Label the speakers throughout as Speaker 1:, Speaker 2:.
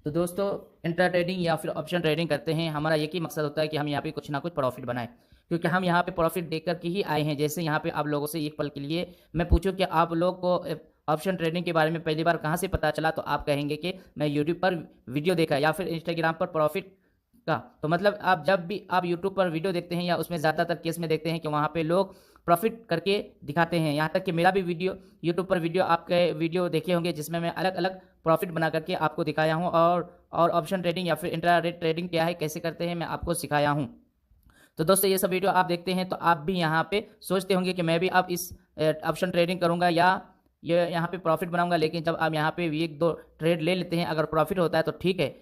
Speaker 1: तो दोस्तों intra trading या फिर ऑप्शन ट्रेडिंग करते हैं, हमारा एक ही मकसद होता है कि हम यहाँ पे कुछ ना कुछ प्रॉफिट बनाएं, क्योंकि हम यहाँ पे प्रॉफिट देकर के ही आए हैं। जैसे यहाँ पे आप लोगों से एक पल के लिए मैं पूछूं कि आप लोग को ऑप्शन ट्रेडिंग के बारे में पहली बार कहाँ से पता चला, तो आप कहेंगे कि मैं यूट्यूब पर वीडियो देखा या फिर इंस्टाग्राम पर प्रॉफिट का। तो मतलब आप जब भी आप यूट्यूब पर वीडियो देखते हैं या उसमें ज़्यादातर केस में देखते हैं कि वहाँ पे लोग प्रॉफिट करके दिखाते हैं। यहाँ तक कि मेरा भी वीडियो यूट्यूब पर वीडियो आपके वीडियो देखे होंगे जिसमें मैं अलग अलग प्रॉफिट बना करके आपको दिखाया हूँ, और ऑप्शन ट्रेडिंग या फिर इंट्रा डे ट्रेडिंग क्या है, कैसे करते हैं, मैं आपको सिखाया हूँ। तो दोस्तों ये सब वीडियो आप देखते हैं तो आप भी यहाँ पे सोचते होंगे कि मैं भी अब इस ऑप्शन ट्रेडिंग करूँगा या ये यहाँ पे प्रॉफिट बनाऊंगा। लेकिन जब आप यहाँ पे एक दो ट्रेड ले लेते हैं, अगर प्रॉफिट होता है तो ठीक है,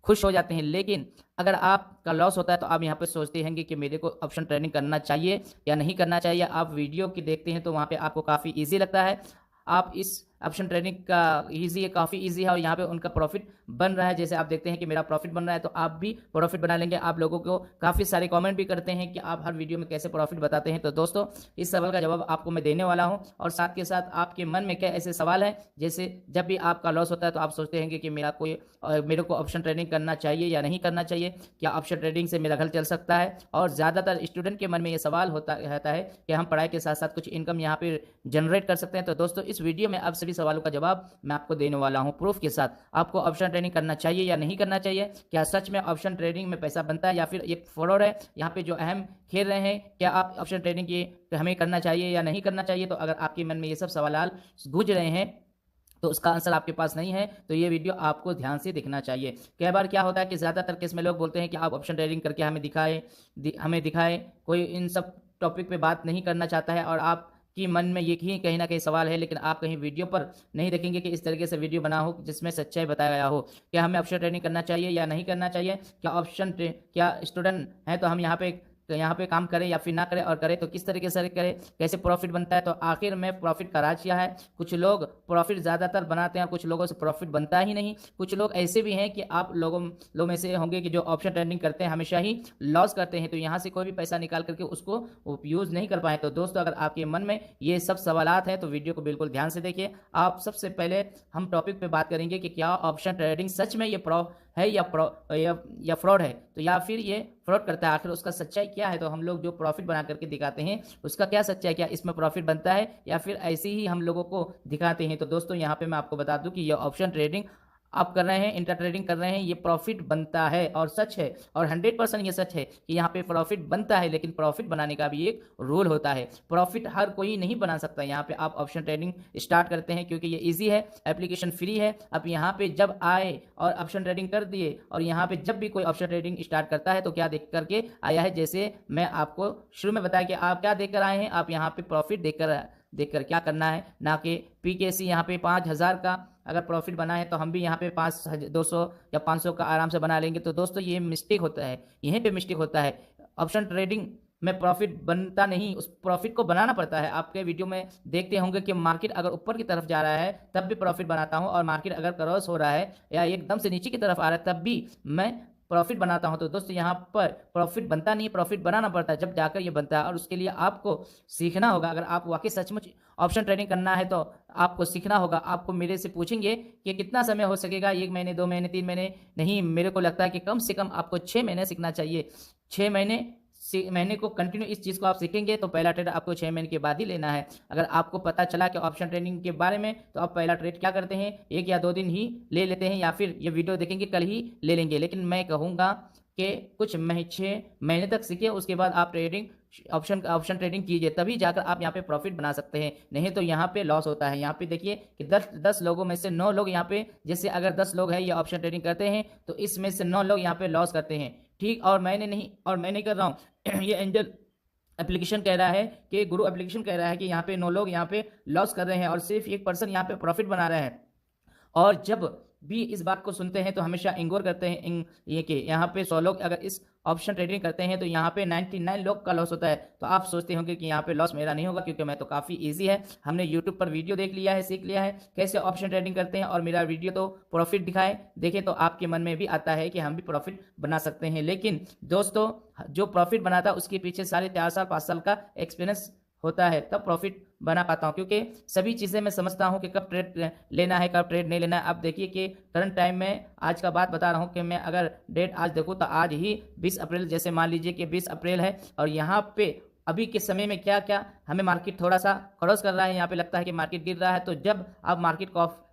Speaker 1: खुश हो जाते हैं। लेकिन अगर आपका लॉस होता है तो आप यहाँ पे सोचते हैं कि मेरे को ऑप्शन ट्रेडिंग करना चाहिए या नहीं करना चाहिए। आप वीडियो की देखते हैं तो वहाँ पे आपको काफ़ी इजी लगता है। आप इस ऑप्शन ट्रेडिंग का ईजी है, काफ़ी इजी है, और यहाँ पे उनका प्रॉफिट बन रहा है। जैसे आप देखते हैं कि मेरा प्रॉफिट बन रहा है तो आप भी प्रॉफिट बना लेंगे। आप लोगों को काफ़ी सारे कमेंट भी करते हैं कि आप हर वीडियो में कैसे प्रॉफिट बताते हैं। तो दोस्तों इस सवाल का जवाब आपको मैं देने वाला हूँ, और साथ के साथ आपके मन में क्या ऐसे सवाल हैं, जैसे जब भी आपका लॉस होता है तो आप सोचते हैं कि मेरे को ऑप्शन ट्रेडिंग करना चाहिए या नहीं करना चाहिए, क्या ऑप्शन ट्रेडिंग से मेरा घर चल सकता है। और ज़्यादातर स्टूडेंट के मन में ये सवाल होता रहता है कि हम पढ़ाई के साथ साथ कुछ इनकम यहाँ पे जनरेट कर सकते हैं। तो दोस्तों इस वीडियो में आप सभी सवालों का जवाब मैं आपको देने वाला हूं प्रूफ के साथ। आपको ऑप्शन ट्रेडिंग करना चाहिए या नहीं करना चाहिए, क्या सच में ऑप्शन ट्रेडिंग में पैसा बनता है या फिर एक फ्रॉड है, यहाँ पे जो अहम खेल रहे हैं, क्या आप ऑप्शन ट्रेडिंग की हमें करना चाहिए या नहीं करना चाहिए। तो अगर आपके मन में ये सब सवाल गूंज रहे हैं तो उसका आंसर आपके पास नहीं है, तो ये वीडियो आपको ध्यान से देखना चाहिए। कई बार क्या होता है कि ज़्यादातर केस में लोग बोलते हैं कि आप ऑप्शन ट्रेडिंग करके हमें दिखाएं, कोई इन सब टॉपिक पे बात नहीं करना चाहता है, और आप कि मन में ये ही कहीं ना कहीं सवाल है, लेकिन आप कहीं वीडियो पर नहीं देखेंगे कि इस तरीके से वीडियो बना हो जिसमें सच्चाई बताया गया हो। क्या हमें ऑप्शन ट्रेडिंग करना चाहिए या नहीं करना चाहिए, क्या स्टूडेंट हैं तो हम यहाँ पे काम करें या फिर ना करें, और करें तो किस तरीके से करें, कैसे प्रॉफिट बनता है। तो आखिर में प्रॉफिट का राज क्या है। कुछ लोग प्रॉफिट ज़्यादातर बनाते हैं और कुछ लोगों से प्रॉफिट बनता ही नहीं। कुछ लोग ऐसे भी हैं कि आप लोगों में से होंगे कि जो ऑप्शन ट्रेडिंग करते हैं हमेशा ही लॉस करते हैं, तो यहाँ से कोई भी पैसा निकाल करके उसको यूज़ नहीं कर पाए। तो दोस्तों अगर आपके मन में ये सब सवालात हैं तो वीडियो को बिल्कुल ध्यान से देखिए। आप सबसे पहले हम टॉपिक पे बात करेंगे कि क्या ऑप्शन ट्रेडिंग सच में ये है या फ्रॉड है, तो या फिर ये फ्रॉड करता है, आखिर उसका सच्चाई क्या है। तो हम लोग जो प्रॉफिट बना करके दिखाते हैं उसका क्या सच्चाई, क्या इसमें प्रॉफिट बनता है या फिर ऐसे ही हम लोगों को दिखाते हैं। तो दोस्तों यहाँ पे मैं आपको बता दूं कि ये ऑप्शन ट्रेडिंग आप कर रहे हैं, इंटर ट्रेडिंग कर रहे हैं, ये प्रॉफिट बनता है और सच है, और 100% ये सच है कि यहाँ पे प्रॉफिट बनता है। लेकिन प्रॉफिट बनाने का भी एक रूल होता है, प्रॉफिट हर कोई नहीं बना सकता। यहाँ पे आप ऑप्शन ट्रेडिंग स्टार्ट करते हैं क्योंकि ये इजी है, एप्लीकेशन फ्री है। अब यहाँ पे जब आए और ऑप्शन ट्रेडिंग कर दिए, और यहाँ पे जब भी कोई ऑप्शन ट्रेडिंग स्टार्ट करता है तो क्या देख करके आया है, जैसे मैं आपको शुरू में बताया कि आप क्या देख कर आए हैं, आप यहाँ पे प्रॉफिट देखकर क्या करना है, ना कि पीकेसी यहाँ पे 5,000 का अगर प्रॉफिट बना है तो हम भी यहाँ पे 200 या 500 का आराम से बना लेंगे। तो दोस्तों ये मिस्टेक होता है, यहीं पे मिस्टेक होता है। ऑप्शन ट्रेडिंग में प्रॉफिट बनता नहीं, उस प्रॉफिट को बनाना पड़ता है। आपके वीडियो में देखते होंगे कि मार्केट अगर ऊपर की तरफ जा रहा है तब भी प्रॉफिट बनाता हूँ, और मार्केट अगर क्रॉस हो रहा है या एकदम से नीचे की तरफ आ रहा है तब भी मैं प्रॉफिट बनाता हूं। तो दोस्तों यहाँ पर प्रॉफिट बनता नहीं, प्रॉफिट बनाना पड़ता है, जब जाकर ये बनता है। और उसके लिए आपको सीखना होगा। अगर आप वाकई सचमुच ऑप्शन ट्रेडिंग करना है तो आपको सीखना होगा। आपको मेरे से पूछेंगे कि कितना समय हो सकेगा, 1 महीने, 2 महीने, 3 महीने, नहीं, मेरे को लगता है कि कम से कम आपको 6 महीने सीखना चाहिए। 6 महीने को कंटिन्यू इस चीज़ को आप सीखेंगे तो पहला ट्रेड आपको 6 महीने के बाद ही लेना है। अगर आपको पता चला कि ऑप्शन ट्रेडिंग के बारे में, तो आप पहला ट्रेड क्या करते हैं, 1 या 2 दिन ही ले लेते हैं, या फिर ये वीडियो देखेंगे कल ही ले लेंगे। लेकिन मैं कहूँगा कि कुछ 6 महीने तक सीखिए, उसके बाद आप ऑप्शन ट्रेडिंग कीजिए, तभी जाकर आप यहाँ पे प्रॉफिट बना सकते हैं। नहीं तो यहाँ पे लॉस होता है। यहाँ पे देखिए कि 10 लोगों में से 9 लोग यहाँ पे, जैसे अगर 10 लोग हैं ये ऑप्शन ट्रेडिंग करते हैं तो इसमें से 9 लोग यहाँ पे लॉस करते हैं, ठीक। और मैं नहीं कर रहा हूँ ये एंजल एप्लीकेशन कह रहा है कि गुरु एप्लीकेशन कह रहा है कि यहाँ पे 9 लोग यहाँ पे लॉस कर रहे हैं और सिर्फ 1% यहाँ पे प्रॉफिट बना रहे हैं। और जब भी इस बात को सुनते हैं तो हमेशा इंगोर करते हैं ये कि यहाँ पे 100 लोग अगर इस ऑप्शन ट्रेडिंग करते हैं तो यहाँ पे 99 लोग का लॉस होता है। तो आप सोचते होंगे कि यहाँ पे लॉस मेरा नहीं होगा, क्योंकि मैं तो काफ़ी इजी है, हमने यूट्यूब पर वीडियो देख लिया है, सीख लिया है कैसे ऑप्शन ट्रेडिंग करते हैं, और मेरा वीडियो तो प्रॉफिट दिखाए देखें तो आपके मन में भी आता है कि हम भी प्रॉफिट बना सकते हैं। लेकिन दोस्तों जो प्रॉफिट बनाता है उसके पीछे 4.5 साल 5 साल का एक्सपीरियंस होता है, तब प्रॉफिट बना पाता हूँ, क्योंकि सभी चीज़ें मैं समझता हूँ कि कब ट्रेड लेना है, कब ट्रेड नहीं लेना है। अब देखिए कि करंट टाइम में आज का बात बता रहा हूँ कि मैं अगर डेट आज देखूँ तो आज ही 20 अप्रैल, जैसे मान लीजिए कि 20 अप्रैल है और यहाँ पे अभी के समय में क्या-क्या हमें मार्केट थोड़ा-सा क्रॉस कर रहा है, यहाँ पे लगता है कि मार्केट गिर रहा है। तो जब अब मार्केट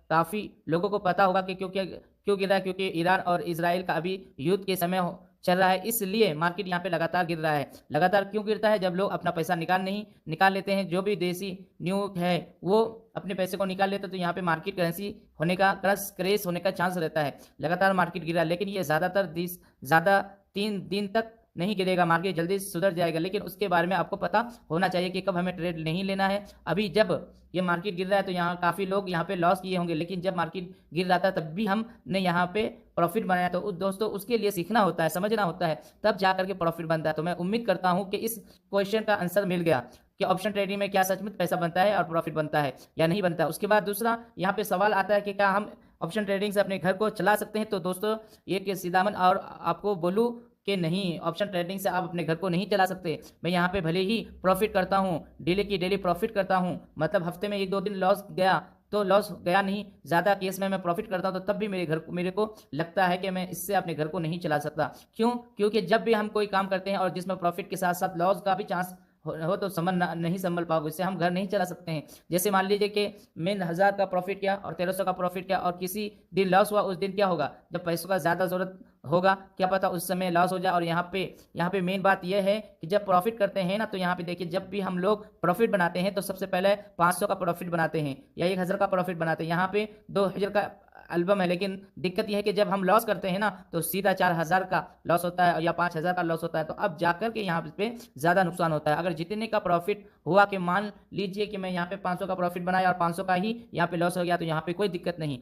Speaker 1: काफ़ी लोगों को पता होगा कि क्यों गिर रहा है, क्योंकि ईरान और इज़राइल का अभी युद्ध के समय चल रहा है, इसलिए मार्केट यहाँ पे लगातार गिर रहा है। लगातार क्यों गिरता है? जब लोग अपना पैसा निकाल लेते हैं, जो भी देसी न्यू है वो अपने पैसे को निकाल लेते हैं, तो यहाँ पे मार्केट करेंसी होने का क्रैश होने का चांस रहता है। लगातार मार्केट गिरा, लेकिन ये ज़्यादा 3 दिन तक नहीं गिरेगा, मार्केट जल्दी सुधर जाएगा। लेकिन उसके बारे में आपको पता होना चाहिए कि कब हमें ट्रेड नहीं लेना है। अभी जब ये मार्केट गिर रहा है तो यहाँ काफ़ी लोग यहाँ पे लॉस किए होंगे, लेकिन जब मार्केट गिर रहा था तब भी हमने यहाँ पे प्रॉफिट बनाया। तो दोस्तों उसके लिए सीखना होता है, समझना होता है, तब जा करके प्रॉफिट बनता है। तो मैं उम्मीद करता हूँ कि इस क्वेश्चन का आंसर मिल गया कि ऑप्शन ट्रेडिंग में क्या सच में पैसा बनता है और प्रॉफिट बनता है या नहीं बनता है। उसके बाद दूसरा यहाँ पे सवाल आता है कि क्या हम ऑप्शन ट्रेडिंग से अपने घर को चला सकते हैं? तो दोस्तों ये सीधामन और आपको बोलूँ कि नहीं, ऑप्शन ट्रेडिंग से आप अपने घर को नहीं चला सकते। मैं यहाँ पे भले ही प्रॉफिट करता हूँ, डेली की डेली प्रॉफिट करता हूँ, मतलब हफ्ते में 1-2 दिन लॉस गया तो लॉस गया नहीं, ज़्यादा केस में मैं प्रॉफिट करता हूँ तो तब भी मेरे को लगता है कि मैं इससे अपने घर को नहीं चला सकता। क्यों? क्योंकि जब भी हम कोई काम करते हैं और जिसमें प्रॉफिट के साथ साथ लॉस का भी चांस हो तो नहीं संभल पाओगे, इससे हम घर नहीं चला सकते हैं। जैसे मान लीजिए कि मैंने 1000 का प्रॉफिट किया और 1300 का प्रॉफिट किया और किसी दिन लॉस हुआ, उस दिन क्या होगा? जब पैसों का ज़्यादा ज़रूरत होगा, क्या पता उस समय लॉस हो जाए। और यहाँ पे मेन बात यह है कि जब प्रॉफिट करते हैं ना, तो यहाँ पे देखिए जब भी हम लोग प्रॉफिट बनाते हैं तो सबसे पहले 500 का प्रॉफिट बनाते हैं या 1000 का प्रॉफिट बनाते हैं। यहाँ पे 2000 का एल्बम है, लेकिन दिक्कत यह है कि जब हम लॉस करते हैं ना तो सीधा 4000 का लॉस होता है या 5000 का लॉस होता है। तो अब जाकर के यहाँ पे ज़्यादा नुकसान होता है। अगर जितने का प्रॉफिट हुआ कि मान लीजिए कि मैं यहाँ पे 500 का प्रॉफिट बनाया और 500 का ही यहाँ पे लॉस हो गया, तो यहाँ पे कोई दिक्कत नहीं,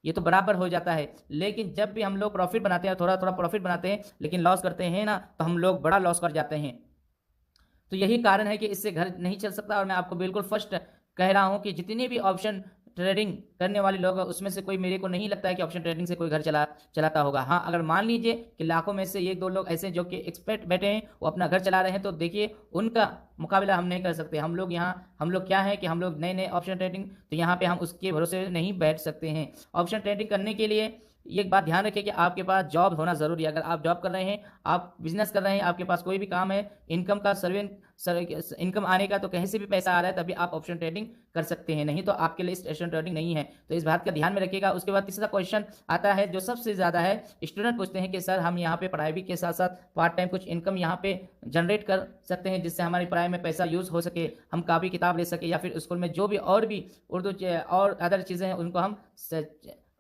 Speaker 1: ये तो बराबर हो जाता है। लेकिन जब भी हम लोग प्रॉफिट बनाते हैं, थोड़ा थोड़ा प्रॉफिट बनाते हैं, लेकिन लॉस करते हैं ना, तो हम लोग बड़ा लॉस कर जाते हैं। तो यही कारण है कि इससे घर नहीं चल सकता। और मैं आपको बिल्कुल फर्स्ट कह रहा हूँ कि जितने भी ऑप्शन ट्रेडिंग करने वाले लोग हैं उसमें से कोई, मेरे को नहीं लगता है कि ऑप्शन ट्रेडिंग से कोई घर चलाता होगा। हाँ, अगर मान लीजिए कि लाखों में से 1-2 लोग ऐसे जो कि एक्सपर्ट बैठे हैं, वो अपना घर चला रहे हैं, तो देखिए उनका मुकाबला हम नहीं कर सकते। हम लोग क्या है कि हम लोग नए ऑप्शन ट्रेडिंग, तो यहाँ पे हम उसके भरोसे नहीं बैठ सकते हैं। ऑप्शन ट्रेडिंग करने के लिए एक बात ध्यान रखिए कि आपके पास जॉब होना ज़रूरी है। अगर आप जॉब कर रहे हैं, आप बिजनेस कर रहे हैं, आपके पास कोई भी काम है, इनकम आने का, तो कहीं से भी पैसा आ रहा है, तभी आप ऑप्शन ट्रेडिंग कर सकते हैं, नहीं तो आपके लिए ऑप्शन ट्रेडिंग नहीं है। तो इस बात का ध्यान में रखिएगा। उसके बाद तीसरा क्वेश्चन आता है जो सबसे ज़्यादा है, स्टूडेंट पूछते हैं कि सर हम यहाँ पे पढ़ाई भी के साथ साथ पार्ट टाइम कुछ इनकम यहाँ पे जनरेट कर सकते हैं, जिससे हमारी पढ़ाई में पैसा यूज़ हो सके, हम कापी किताब ले सके, या फिर स्कूल में जो भी और भी उर्दू और अदर चीज़ें हैं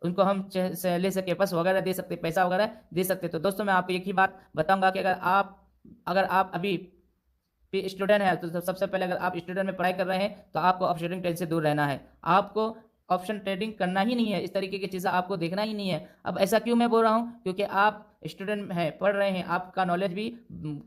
Speaker 1: उनको हम ले सके, बस वगैरह दे सकते, पैसा वगैरह दे सकते। तो दोस्तों मैं आपको एक ही बात बताऊंगा कि अगर आप अभी स्टूडेंट है, तो सबसे पहले अगर आप स्टूडेंट में पढ़ाई कर रहे हैं तो आपको ऑप्शन ट्रेडिंग से दूर रहना है। आपको ऑप्शन ट्रेडिंग करना ही नहीं है, इस तरीके की चीज़ें आपको देखना ही नहीं है। अब ऐसा क्यों मैं बोल रहा हूँ? क्योंकि आप स्टूडेंट हैं, पढ़ रहे हैं, आपका नॉलेज भी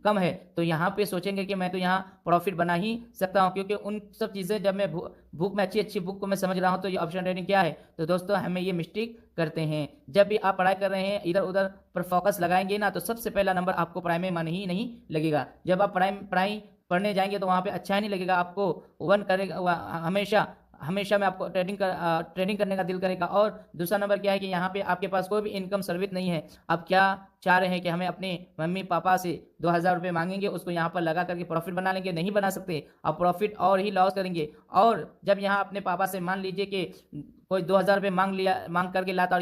Speaker 1: कम है, तो यहाँ पे सोचेंगे कि मैं तो यहाँ प्रॉफिट बना ही सकता हूँ, क्योंकि उन सब चीज़ें जब मैं बुक में अच्छी बुक को मैं समझ रहा हूँ, तो ये ऑप्शन ट्रेडिंग क्या है। तो दोस्तों हमें ये मिस्टेक करते हैं। जब भी आप पढ़ाई कर रहे हैं, इधर उधर पर फोकस लगाएंगे ना, तो सबसे पहला नंबर आपको पढ़ाई में मन ही नहीं लगेगा। जब आप पढ़ाई पढ़ने जाएंगे तो वहाँ पे अच्छा नहीं लगेगा, आपको वन करेगा, हमेशा में आपको ट्रेडिंग करने का दिल करेगा। और दूसरा नंबर क्या है कि यहाँ पे आपके पास कोई भी इनकम सर्विस नहीं है। आप क्या चाह रहे हैं कि हमें अपने मम्मी पापा से 2000 रुपये मांगेंगे, उसको यहाँ पर लगा करके प्रॉफिट बना लेंगे? नहीं बना सकते, आप प्रॉफिट और ही लॉस करेंगे। और जब यहाँ अपने पापा से मान लीजिए कि कोई 2000 रुपये मांग करके लाता, और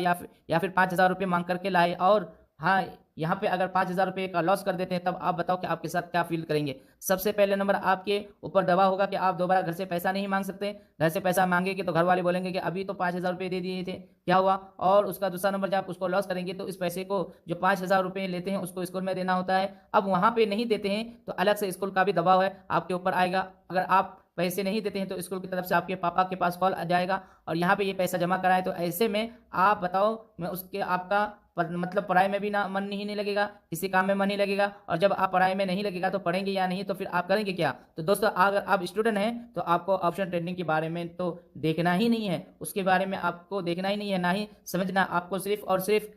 Speaker 1: या फिर 5000 रुपये मांग करके लाए, और हाँ यहाँ पे अगर 5000 रुपये का लॉस कर देते हैं, तब आप बताओ कि आपके साथ क्या फील करेंगे। सबसे पहले नंबर आपके ऊपर दबाव होगा कि आप दोबारा घर से पैसा नहीं मांग सकते। घर से पैसा मांगेंगे तो घर वाले बोलेंगे कि अभी तो 5000 रुपये दे दिए थे, क्या हुआ। और उसका दूसरा नंबर, जब आप उसको लॉस करेंगे तो इस पैसे को जो 5000 रुपये लेते हैं उसको स्कूल में देना होता है। अब वहाँ पे नहीं देते हैं तो अलग से स्कूल का भी दबाव है आपके ऊपर आएगा। अगर आप पैसे नहीं देते हैं तो स्कूल की तरफ से आपके पापा के पास कॉल आ जाएगा और यहाँ पे ये पैसा जमा कराए। तो ऐसे में आप बताओ, मैं उसके आपका मतलब पढ़ाई में भी ना मन ही नहीं लगेगा, किसी काम में मन नहीं लगेगा। और जब आप पढ़ाई में नहीं लगेगा तो पढ़ेंगे या नहीं, तो फिर आप करेंगे क्या। तो दोस्तों अगर आप स्टूडेंट हैं तो आपको ऑप्शन ट्रेडिंग के बारे में तो देखना ही नहीं है, उसके बारे में आपको देखना ही नहीं है, ना ही समझना। आपको सिर्फ और सिर्फ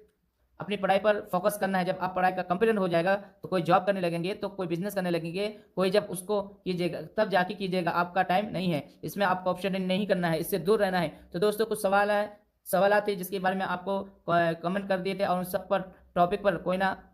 Speaker 1: अपनी पढ़ाई पर फोकस करना है। जब आप पढ़ाई का कंप्लीट हो जाएगा तो कोई जॉब करने लगेंगे, तो कोई बिजनेस करने लगेंगे, कोई जब उसको कीजिएगा तब जाके कीजिएगा, आपका टाइम नहीं है। इसमें आपको ऑप्शन नहीं करना है, इससे दूर रहना है। तो दोस्तों कुछ सवाल थे जिसके बारे में आपको कमेंट कर दिए थे, और उन सब पर टॉपिक पर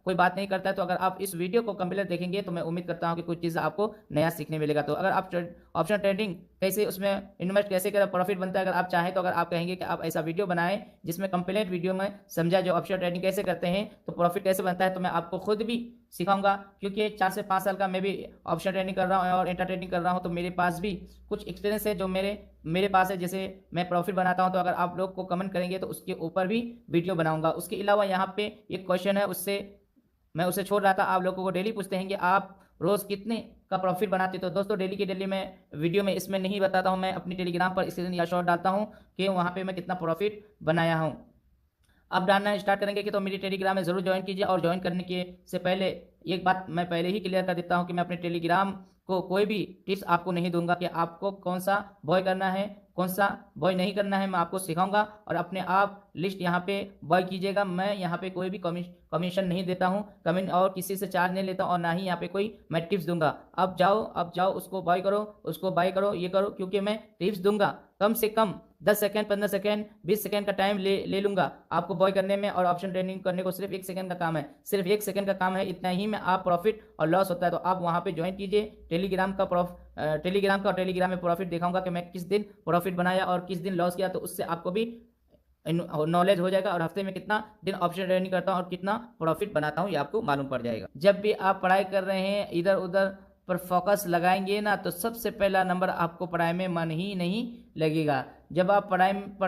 Speaker 1: कोई बात नहीं करता है। तो अगर आप इस वीडियो को कंप्लीट देखेंगे तो मैं उम्मीद करता हूं कि कुछ चीज़ आपको नया सीखने मिलेगा। तो अगर आप ऑप्शन ट्रेडिंग कैसे, उसमें इन्वेस्ट कैसे करें, प्रॉफिट बनता है, अगर आप चाहें तो अगर आप कहेंगे कि आप ऐसा वीडियो बनाएं जिसमें कंप्लीट वीडियो में समझा जो ऑप्शन ट्रेडिंग कैसे करते हैं तो प्रॉफिट कैसे बनता है, तो मैं आपको खुद भी सिखाऊंगा। क्योंकि 4 से 5 साल का मैं भी ऑप्शन ट्रेडिंग कर रहा हूँ और इंटर ट्रेडिंग कर रहा हूँ, तो मेरे पास भी कुछ एक्सपीरियंस है जो मेरे पास है, जैसे मैं प्रॉफिट बनाता हूं। तो अगर आप लोग को कमेंट करेंगे तो उसके ऊपर भी वीडियो बनाऊंगा। उसके अलावा यहाँ पे एक क्वेश्चन है, मैं उसे छोड़ रहा था। आप लोगों को डेली पूछते हैं कि आप रोज कितने का प्रॉफिट बनाते। तो दोस्तों डेली की डेली मैं वीडियो में इसमें नहीं बताता हूं, मैं अपनी टेलीग्राम पर स्क्रीन या शॉर्ट डालता हूं कि वहां पे मैं कितना प्रॉफिट बनाया हूं। अब डालना स्टार्ट करेंगे कि तो मेरी टेलीग्राम में ज़रूर ज्वाइन कीजिए। और ज्वाइन करने के से पहले एक बात मैं पहले ही क्लियर कर देता हूं कि मैं अपने टेलीग्राम को कोई भी टिप्स आपको नहीं दूंगा कि आपको कौन सा बॉय करना है, कौन सा बॉय नहीं करना है। मैं आपको सिखाऊंगा और अपने आप लिस्ट यहाँ पे बॉय कीजिएगा। मैं यहाँ पे कोई भी कमीशन नहीं देता हूँ, कमेंट और किसी से चार्ज नहीं लेता हूँ, और ना ही यहाँ पे कोई मैं टिप्स दूंगा। अब जाओ उसको बॉय करो, उसको बाय करो, ये करो, क्योंकि मैं टिप्स दूंगा। कम से कम 10 सेकंड, 15 सेकंड, 20 सेकंड का टाइम ले लूंगा आपको बॉय करने में। और ऑप्शन ट्रेडिंग करने को सिर्फ 1 सेकंड का काम है, सिर्फ 1 सेकंड का काम है। इतना ही में आप प्रॉफिट और लॉस होता है। तो आप वहां पे ज्वाइन कीजिए टेलीग्राम का और टेलीग्राम में प्रॉफिट दिखाऊंगा कि मैं किस दिन प्रॉफिट बनाया और किस दिन लॉस किया। तो उससे आपको भी नॉलेज हो जाएगा, और हफ्ते में कितना दिन ऑप्शन ट्रेडिंग करता हूँ और कितना प्रॉफिट बनाता हूँ ये आपको मालूम पड़ जाएगा। जब भी आप पढ़ाई कर रहे हैं इधर उधर पर फोकस लगाएंगे ना, तो सबसे पहला नंबर आपको पढ़ाई में मन ही नहीं लगेगा। जब आप पढ़ाई